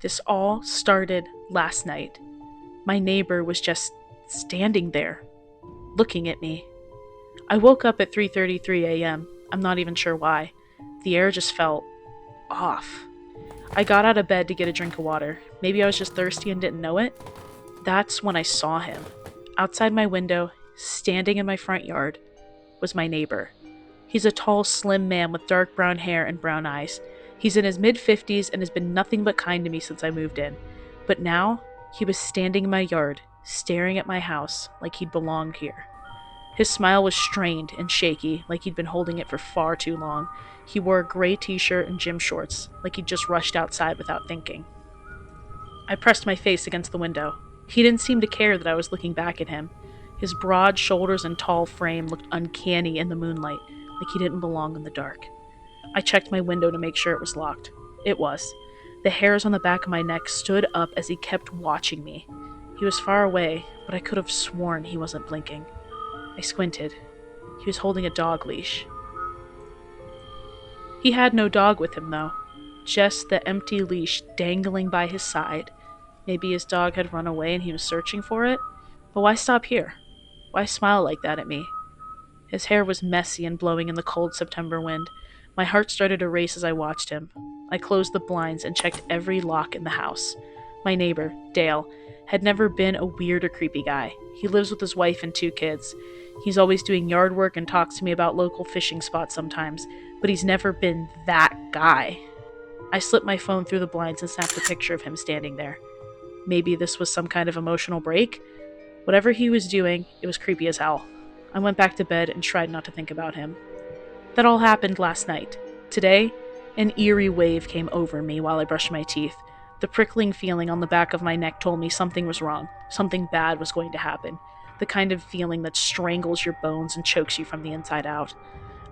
This all started last night. My neighbor was just standing there, looking at me. I woke up at 3:33 a.m. I'm not even sure why. The air just felt off. I got out of bed to get a drink of water. Maybe I was just thirsty and didn't know it. That's when I saw him. Outside my window, standing in my front yard, was my neighbor. He's a tall, slim man with dark brown hair and brown eyes. He's in his mid-50s and has been nothing but kind to me since I moved in. But now, he was standing in my yard, staring at my house like he'd belonged here. His smile was strained and shaky, like he'd been holding it for far too long. He wore a gray t-shirt and gym shorts, like he'd just rushed outside without thinking. I pressed my face against the window. He didn't seem to care that I was looking back at him. His broad shoulders and tall frame looked uncanny in the moonlight, like he didn't belong in the dark. I checked my window to make sure it was locked. It was. The hairs on the back of my neck stood up as he kept watching me. He was far away, but I could have sworn he wasn't blinking. I squinted. He was holding a dog leash. He had no dog with him, though. Just the empty leash dangling by his side. Maybe his dog had run away and he was searching for it? But why stop here? Why smile like that at me? His hair was messy and blowing in the cold September wind. My heart started to race as I watched him. I closed the blinds and checked every lock in the house. My neighbor, Dale, had never been a weird or creepy guy. He lives with his wife and 2 kids. He's always doing yard work and talks to me about local fishing spots sometimes, but he's never been that guy. I slipped my phone through the blinds and snapped a picture of him standing there. Maybe this was some kind of emotional break? Whatever he was doing, it was creepy as hell. I went back to bed and tried not to think about him. That all happened last night. Today, an eerie wave came over me while I brushed my teeth. The prickling feeling on the back of my neck told me something was wrong. Something bad was going to happen. The kind of feeling that strangles your bones and chokes you from the inside out.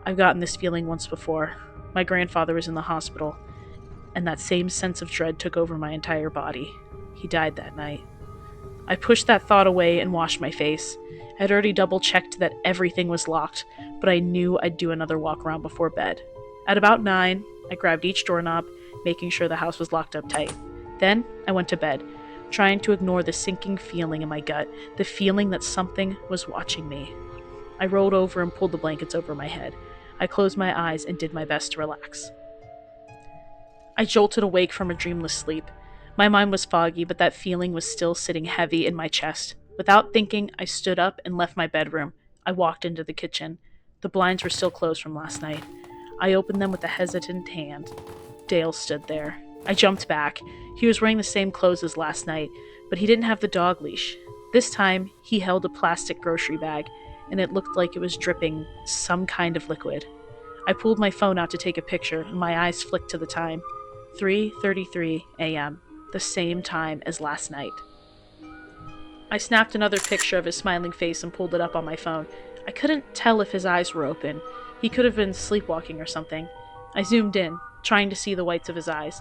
I've gotten this feeling once before. My grandfather was in the hospital, and that same sense of dread took over my entire body. He died that night. I pushed that thought away and washed my face. I had already double-checked that everything was locked, but I knew I'd do another walk around before bed. At about 9, I grabbed each doorknob, making sure the house was locked up tight. Then, I went to bed, trying to ignore the sinking feeling in my gut, the feeling that something was watching me. I rolled over and pulled the blankets over my head. I closed my eyes and did my best to relax. I jolted awake from a dreamless sleep. My mind was foggy, but that feeling was still sitting heavy in my chest. Without thinking, I stood up and left my bedroom. I walked into the kitchen. The blinds were still closed from last night. I opened them with a hesitant hand. Dale stood there. I jumped back. He was wearing the same clothes as last night, but he didn't have the dog leash. This time, he held a plastic grocery bag, and it looked like it was dripping some kind of liquid. I pulled my phone out to take a picture, and my eyes flicked to the time. 3:33 a.m., the same time as last night. I snapped another picture of his smiling face and pulled it up on my phone. I couldn't tell if his eyes were open. He could have been sleepwalking or something. I zoomed in, trying to see the whites of his eyes.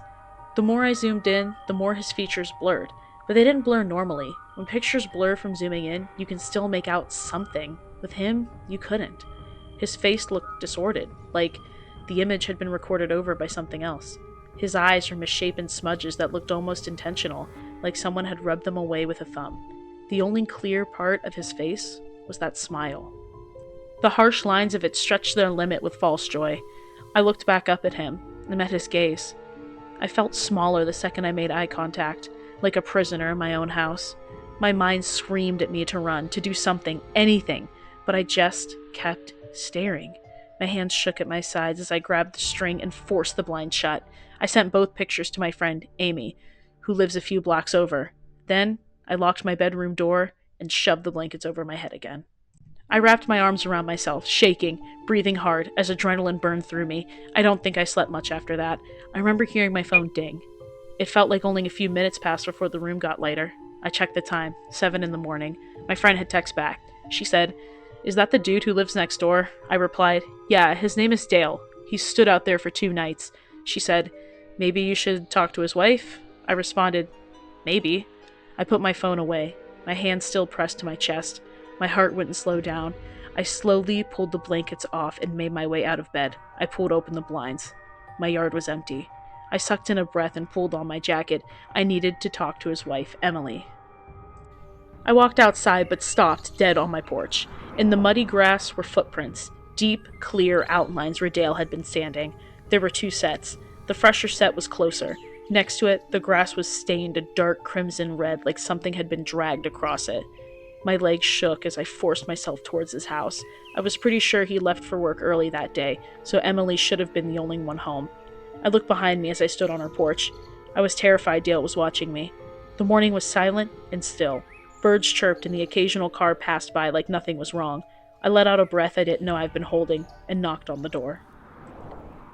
The more I zoomed in, the more his features blurred. But they didn't blur normally. When pictures blur from zooming in, you can still make out something. With him, you couldn't. His face looked distorted, like the image had been recorded over by something else. His eyes were misshapen smudges that looked almost intentional, like someone had rubbed them away with a thumb. The only clear part of his face was that smile. The harsh lines of it stretched their limit with false joy. I looked back up at him and met his gaze. I felt smaller the second I made eye contact, like a prisoner in my own house. My mind screamed at me to run, to do something, anything, but I just kept staring. My hands shook at my sides as I grabbed the string and forced the blind shut. I sent both pictures to my friend, Amy, who lives a few blocks over. Then, I locked my bedroom door and shoved the blankets over my head again. I wrapped my arms around myself, shaking, breathing hard, as adrenaline burned through me. I don't think I slept much after that. I remember hearing my phone ding. It felt like only a few minutes passed before the room got lighter. I checked the time, 7 in the morning. My friend had texted back. She said, "Is that the dude who lives next door?" I replied, "Yeah, his name is Dale. He stood out there for 2 nights. She said, "Maybe you should talk to his wife?" I responded, "Maybe." I put my phone away, my hand still pressed to my chest. My heart wouldn't slow down. I slowly pulled the blankets off and made my way out of bed. I pulled open the blinds. My yard was empty. I sucked in a breath and pulled on my jacket. I needed to talk to his wife, Emily. I walked outside but stopped dead on my porch. In the muddy grass were footprints, deep, clear outlines where Dale had been standing. There were 2 sets. The fresher set was closer. Next to it, the grass was stained a dark crimson red like something had been dragged across it. My legs shook as I forced myself towards his house. I was pretty sure he left for work early that day, so Emily should have been the only one home. I looked behind me as I stood on her porch. I was terrified Dale was watching me. The morning was silent and still. Birds chirped and the occasional car passed by like nothing was wrong. I let out a breath I didn't know I'd been holding and knocked on the door.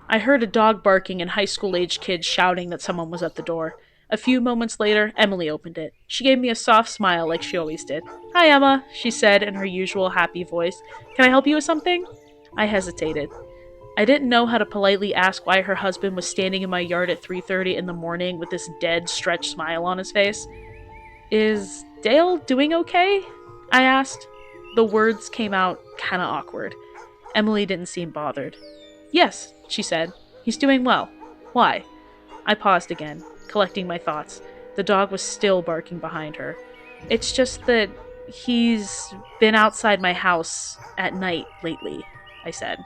I heard a dog barking and high school-aged kids shouting that someone was at the door. A few moments later, Emily opened it. She gave me a soft smile like she always did. "Hi, Emma," she said in her usual happy voice. "Can I help you with something?" I hesitated. I didn't know how to politely ask why her husband was standing in my yard at 3:30 in the morning with this dead, stretched smile on his face. "Is Dale doing okay?" I asked. The words came out kinda awkward. Emily didn't seem bothered. "Yes," she said. "He's doing well. Why?" I paused again, collecting my thoughts. The dog was still barking behind her. "It's just that he's been outside my house at night lately," I said.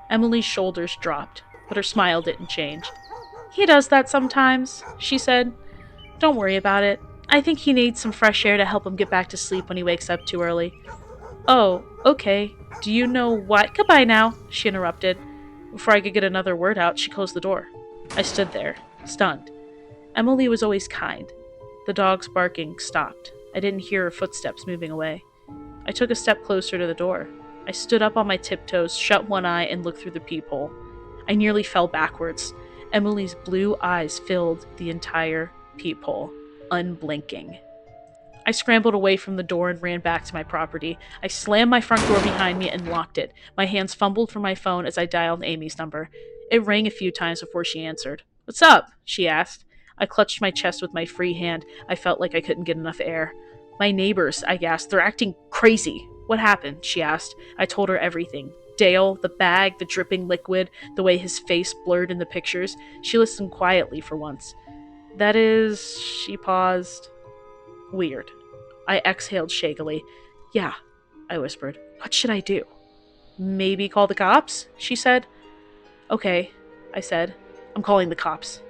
Emily's shoulders dropped, but her smile didn't change. "He does that sometimes," she said. "Don't worry about it. I think he needs some fresh air to help him get back to sleep when he wakes up too early." "Oh, okay. Do you know what—" "Goodbye now," she interrupted. Before I could get another word out, she closed the door. I stood there, stunned. Emily was always kind. The dog's barking stopped. I didn't hear her footsteps moving away. I took a step closer to the door. I stood up on my tiptoes, shut one eye, and looked through the peephole. I nearly fell backwards. Emily's blue eyes filled the entire peephole, unblinking. I scrambled away from the door and ran back to my property. I slammed my front door behind me and locked it. My hands fumbled for my phone as I dialed Amy's number. It rang a few times before she answered. "What's up?" she asked. I clutched my chest with my free hand. I felt like I couldn't get enough air. "My neighbors," I gasped. "They're acting crazy." "What happened?" she asked. I told her everything. Dale, the bag, the dripping liquid, the way his face blurred in the pictures. She listened quietly for once. "That is," she paused, "weird." I exhaled shakily. "Yeah," I whispered. "What should I do?" "Maybe call the cops?" she said. "Okay," I said. "I'm calling the cops."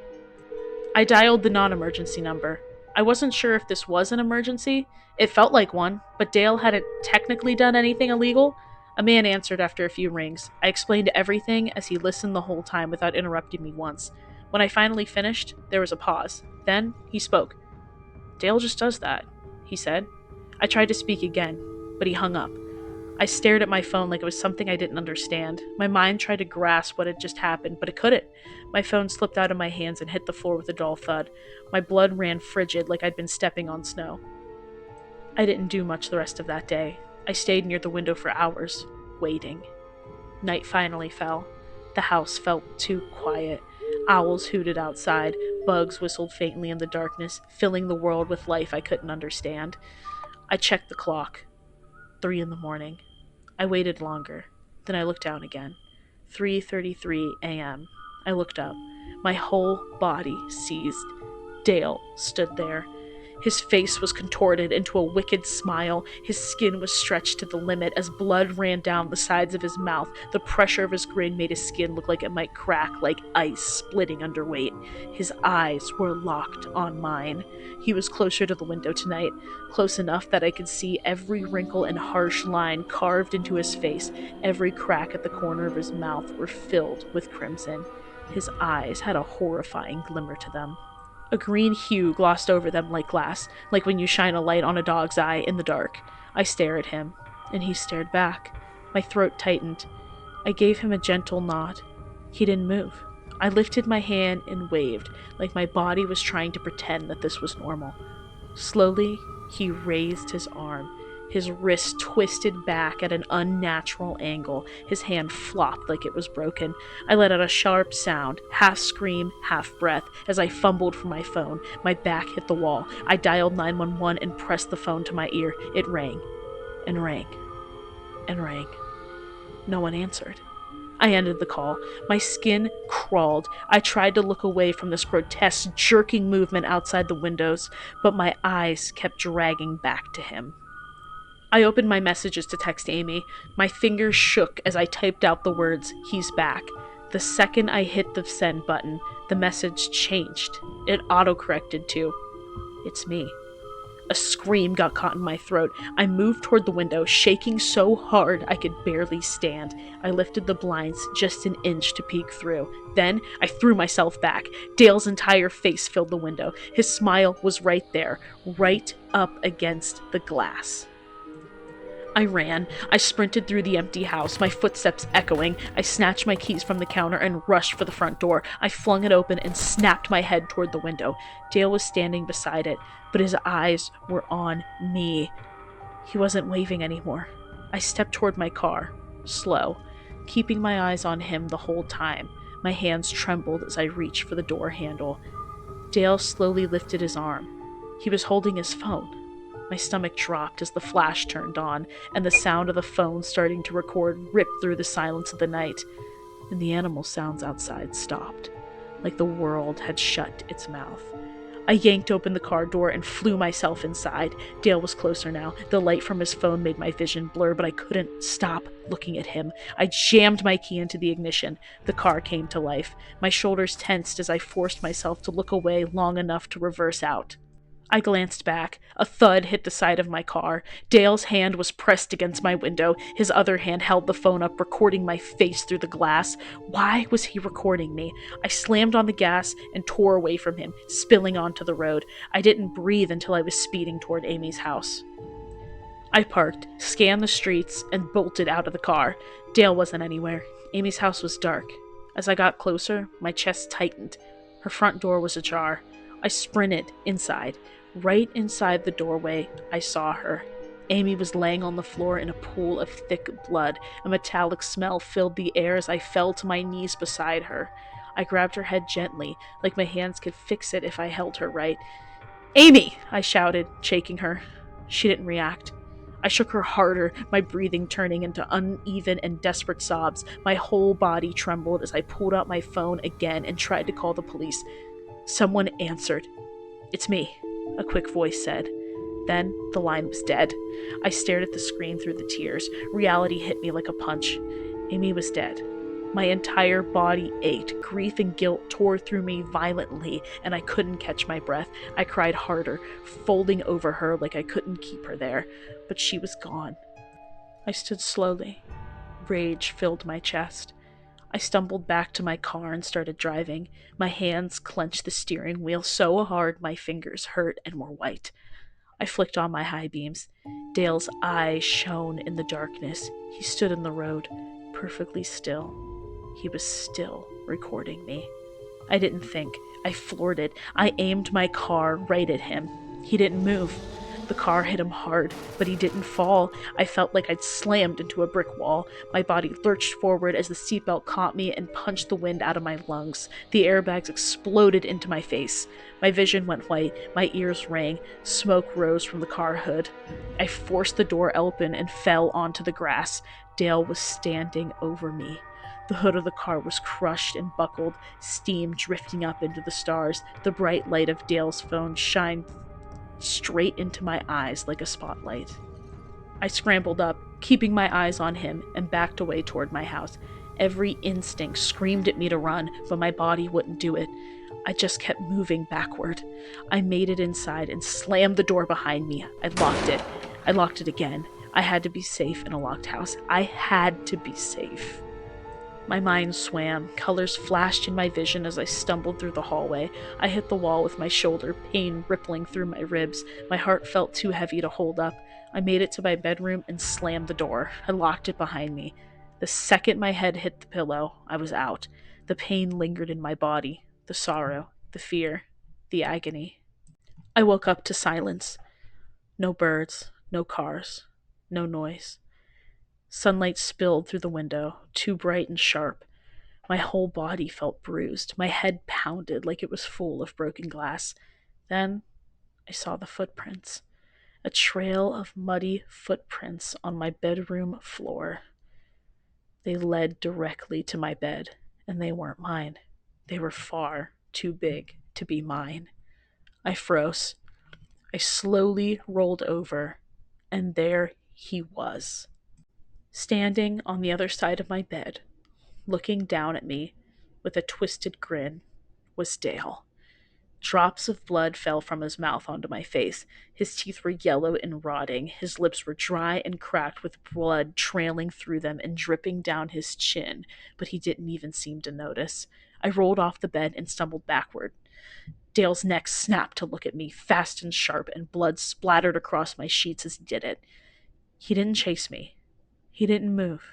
I dialed the non-emergency number. I wasn't sure if this was an emergency. It felt like one, but Dale hadn't technically done anything illegal. A man answered after a few rings. I explained everything as he listened the whole time without interrupting me once. When I finally finished, there was a pause. Then he spoke. "Dale just does that," he said. I tried to speak again, but he hung up. I stared at my phone like it was something I didn't understand. My mind tried to grasp what had just happened, but it couldn't. My phone slipped out of my hands and hit the floor with a dull thud. My blood ran frigid like I'd been stepping on snow. I didn't do much the rest of that day. I stayed near the window for hours, waiting. Night finally fell. The house felt too quiet. Owls hooted outside. Bugs whistled faintly in the darkness, filling the world with life I couldn't understand. I checked the clock. 3 in the morning. I waited longer. Then I looked down again. 3:33 a.m. I looked up. My whole body seized. Dale stood there. His face was contorted into a wicked smile. His skin was stretched to the limit as blood ran down the sides of his mouth. The pressure of his grin made his skin look like it might crack, like ice splitting under weight. His eyes were locked on mine. He was closer to the window tonight, close enough that I could see every wrinkle and harsh line carved into his face. Every crack at the corner of his mouth were filled with crimson. His eyes had a horrifying glimmer to them. A green hue glossed over them like glass, like when you shine a light on a dog's eye in the dark. I stared at him, and he stared back. My throat tightened. I gave him a gentle nod. He didn't move. I lifted my hand and waved, like my body was trying to pretend that this was normal. Slowly, he raised his arm. His wrist twisted back at an unnatural angle. His hand flopped like it was broken. I let out a sharp sound, half scream, half breath, as I fumbled for my phone. My back hit the wall. I dialed 911 and pressed the phone to my ear. It rang, and rang, and rang. No one answered. I ended the call. My skin crawled. I tried to look away from this grotesque, jerking movement outside the windows, but my eyes kept dragging back to him. I opened my messages to text Amy. My fingers shook as I typed out the words, "He's back." The second I hit the send button, the message changed. It autocorrected to, "It's me." A scream got caught in my throat. I moved toward the window, shaking so hard I could barely stand. I lifted the blinds just an inch to peek through. Then I threw myself back. Dale's entire face filled the window. His smile was right there, right up against the glass. I ran. I sprinted through the empty house, my footsteps echoing. I snatched my keys from the counter and rushed for the front door. I flung it open and snapped my head toward the window. Dale was standing beside it, but his eyes were on me. He wasn't waving anymore. I stepped toward my car, slow, keeping my eyes on him the whole time. My hands trembled as I reached for the door handle. Dale slowly lifted his arm. He was holding his phone. My stomach dropped as the flash turned on, and the sound of the phone starting to record ripped through the silence of the night. And the animal sounds outside stopped, like the world had shut its mouth. I yanked open the car door and flew myself inside. Dale was closer now. The light from his phone made my vision blur, but I couldn't stop looking at him. I jammed my key into the ignition. The car came to life. My shoulders tensed as I forced myself to look away long enough to reverse out. I glanced back. A thud hit the side of my car. Dale's hand was pressed against my window. His other hand held the phone up, recording my face through the glass. Why was he recording me? I slammed on the gas and tore away from him, spilling onto the road. I didn't breathe until I was speeding toward Amy's house. I parked, scanned the streets, and bolted out of the car. Dale wasn't anywhere. Amy's house was dark. As I got closer, my chest tightened. Her front door was ajar. I sprinted inside. Right inside the doorway, I saw her. Amy was laying on the floor in a pool of thick blood. A metallic smell filled the air as I fell to my knees beside her. I grabbed her head gently, like my hands could fix it if I held her right. "Amy!" I shouted, shaking her. She didn't react. I shook her harder, my breathing turning into uneven and desperate sobs. My whole body trembled as I pulled out my phone again and tried to call the police. Someone answered. "It's me," a quick voice said. Then the line was dead. I stared at the screen through the tears. Reality hit me like a punch. Amy was dead. My entire body ached. Grief and guilt tore through me violently, and I couldn't catch my breath. I cried harder, folding over her like I couldn't keep her there. But she was gone. I stood slowly. Rage filled my chest. I stumbled back to my car and started driving. My hands clenched the steering wheel so hard my fingers hurt and were white. I flicked on my high beams. Dale's eyes shone in the darkness. He stood in the road, perfectly still. He was still recording me. I didn't think. I floored it. I aimed my car right at him. He didn't move. The car hit him hard, but he didn't fall. I felt like I'd slammed into a brick wall. My body lurched forward as the seatbelt caught me and punched the wind out of my lungs. The airbags exploded into my face. My vision went white. My ears rang. Smoke rose from the car hood. I forced the door open and fell onto the grass. Dale was standing over me. The hood of the car was crushed and buckled, steam drifting up into the stars. The bright light of Dale's phone shined straight into my eyes like a spotlight. I scrambled up, keeping my eyes on him, and backed away toward my house. Every instinct screamed at me to run, but my body wouldn't do it. I just kept moving backward. I made it inside and slammed the door behind me. I locked it. I locked it again. I had to be safe in a locked house. I had to be safe. My mind swam. Colors flashed in my vision as I stumbled through the hallway. I hit the wall with my shoulder, pain rippling through my ribs. My heart felt too heavy to hold up. I made it to my bedroom and slammed the door. I locked it behind me. The second my head hit the pillow, I was out. The pain lingered in my body. The sorrow, the fear, the agony. I woke up to silence. No birds, no cars, no noise. Sunlight spilled through the window, too bright and sharp. My whole body felt bruised. My head pounded like it was full of broken glass. Then I saw the footprints. A trail of muddy footprints on my bedroom floor. They led directly to my bed, and they weren't mine. They were far too big to be mine. I froze. I slowly rolled over, and there he was, standing on the other side of my bed, looking down at me with a twisted grin, was Dale. Drops of blood fell from his mouth onto my face. His teeth were yellow and rotting. His lips were dry and cracked with blood trailing through them and dripping down his chin, but he didn't even seem to notice. I rolled off the bed and stumbled backward. Dale's neck snapped to look at me, fast and sharp, and blood splattered across my sheets as he did it. He didn't chase me. He didn't move.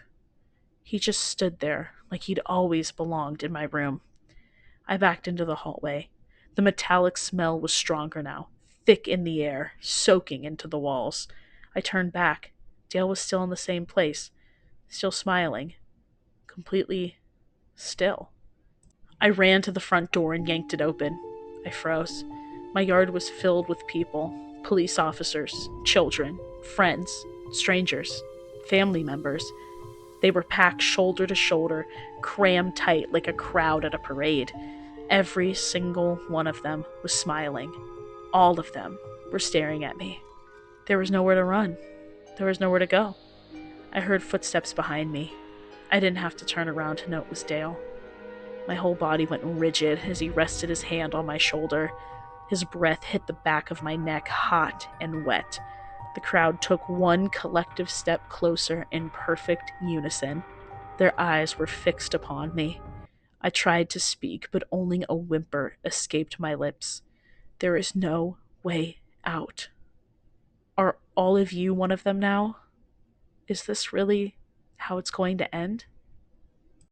He just stood there like he'd always belonged in my room. I backed into the hallway. The metallic smell was stronger now, thick in the air, soaking into the walls. I turned back. Dale was still in the same place, still smiling, completely still. I ran to the front door and yanked it open. I froze. My yard was filled with people, police officers, children, friends, strangers, family members. They were packed shoulder to shoulder, crammed tight like a crowd at a parade. Every single one of them was smiling. All of them were staring at me. There was nowhere to run. There was nowhere to go. I heard footsteps behind me. I didn't have to turn around to know it was Dale. My whole body went rigid as he rested his hand on my shoulder. His breath hit the back of my neck, hot and wet. The crowd took one collective step closer in perfect unison. Their eyes were fixed upon me. I tried to speak, but only a whimper escaped my lips. There is no way out. Are all of you one of them now? Is this really how it's going to end?